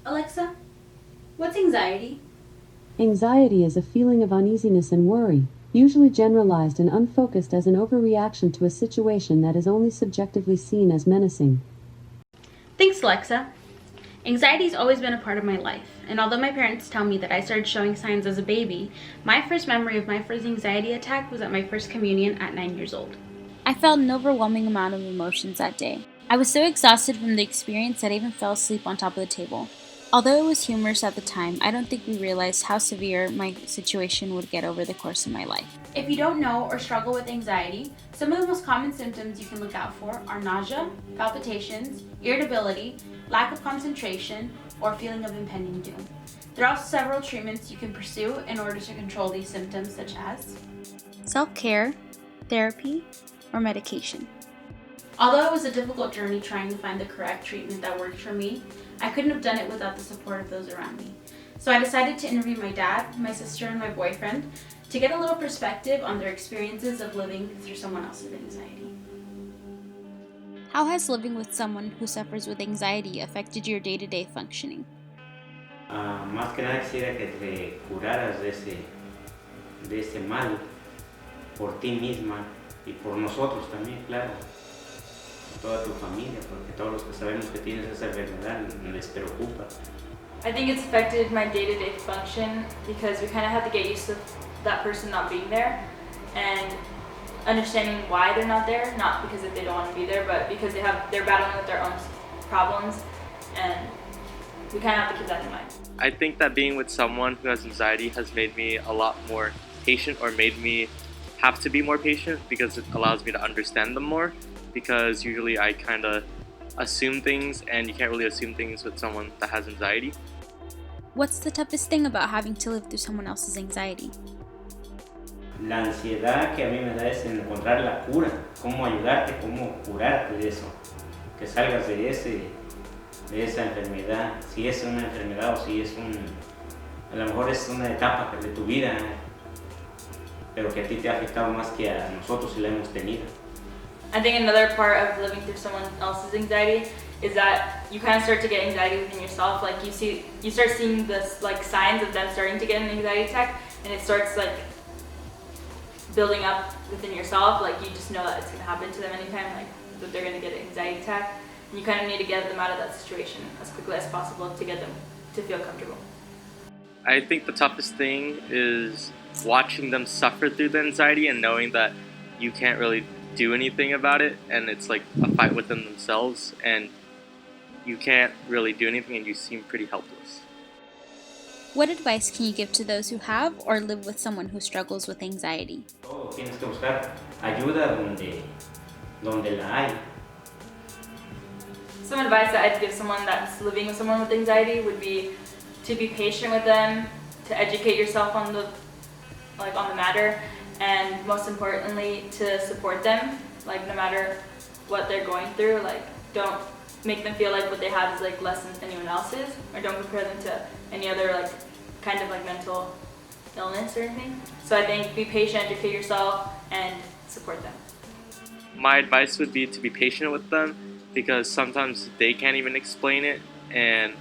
Alexa, what's anxiety? Anxiety is a feeling of uneasiness and worry, usually generalized and unfocused as an overreaction to a situation that is only subjectively seen as menacing. Thanks, Alexa. Anxiety's always been a part of my life, and although my parents tell me that I started showing signs as a baby, my first memory of my first anxiety attack was at my first communion at 9 years old. I felt an overwhelming amount of emotions that day. I was so exhausted from the experience that I even fell asleep on top of the table. Although it was humorous at the time, I don't think we realized how severe my situation would get over the course of my life. If you don't know or struggle with anxiety, some of the most common symptoms you can look out for are nausea, palpitations, irritability, lack of concentration, or feeling of impending doom. There are also several treatments you can pursue in order to control these symptoms, such as Self-care, therapy, or medication. although it was a difficult journey trying to find the correct treatment that worked for me, I couldn't have done it without the support of those around me. So I decided to interview my dad, my sister, and my boyfriend to get a little perspective on their experiences of living through someone else's anxiety. How has living with someone who suffers with anxiety affected your day-to-day functioning? Más que nada quisiera que te curaras de ese mal por ti misma y por nosotros también, claro, por toda tu familia, porque todos los que sabemos que tienes esa enfermedad les preocupa. I think it's affected my day-to-day function because we kind of have to get used to that person not being there and understanding why they're not there, not because if they don't want to be there, but because they're battling with their own problems, and we kind of have to keep that in mind. I think that being with someone who has anxiety has made me a lot more patient, or made me have to be more patient, because it allows me to understand them more, because usually I kind of assume things, and you can't really assume things with someone that has anxiety. What's the toughest thing about having to live through someone else's anxiety? La ansiedad que a mí me da es encontrar la cura, cómo ayudarte, cómo curarte de eso, que salgas de esa enfermedad, si es una enfermedad o si es a lo mejor es una etapa de tu vida, pero que a ti te ha afectado más que a nosotros si la hemos tenido. I think another part of living through someone else's anxiety is that you kind of start to get anxiety within yourself. Like you start seeing this like signs of them starting to get an anxiety attack, and it starts like building up within yourself. Like you just know that it's going to happen to them anytime, like that they're going to get an anxiety attack, and you kind of need to get them out of that situation as quickly as possible to get them to feel comfortable. I think the toughest thing is watching them suffer through the anxiety and knowing that you can't really do anything about it, and it's like a fight within themselves, and you can't really do anything, and you seem pretty helpless. What advice can you give to those who have or live with someone who struggles with anxiety? Todo tienes que buscar ayuda donde la hay. Some advice that I'd give someone that's living with someone with anxiety would be to be patient with them, to educate yourself on the matter, and most importantly to support them, like no matter what they're going through. Like don't make them feel like what they have is like less than anyone else's, or don't compare them to any other like kind of like mental illness or anything. So I think be patient, educate yourself, and support them. My advice would be to be patient with them, because sometimes they can't even explain it, and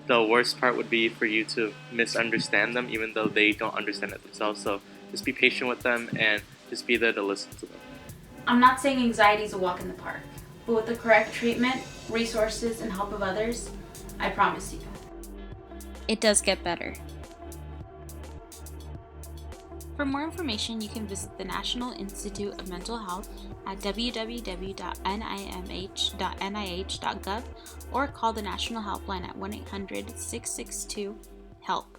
the worst part would be for you to misunderstand them even though they don't understand it themselves. So just be patient with them and just be there to listen to them. I'm not saying anxiety is a walk in the park, but with the correct treatment, resources, and help of others, I promise you. It does get better. For more information, you can visit the National Institute of Mental Health at www.nimh.nih.gov or call the National Helpline at 1-800-662-HELP.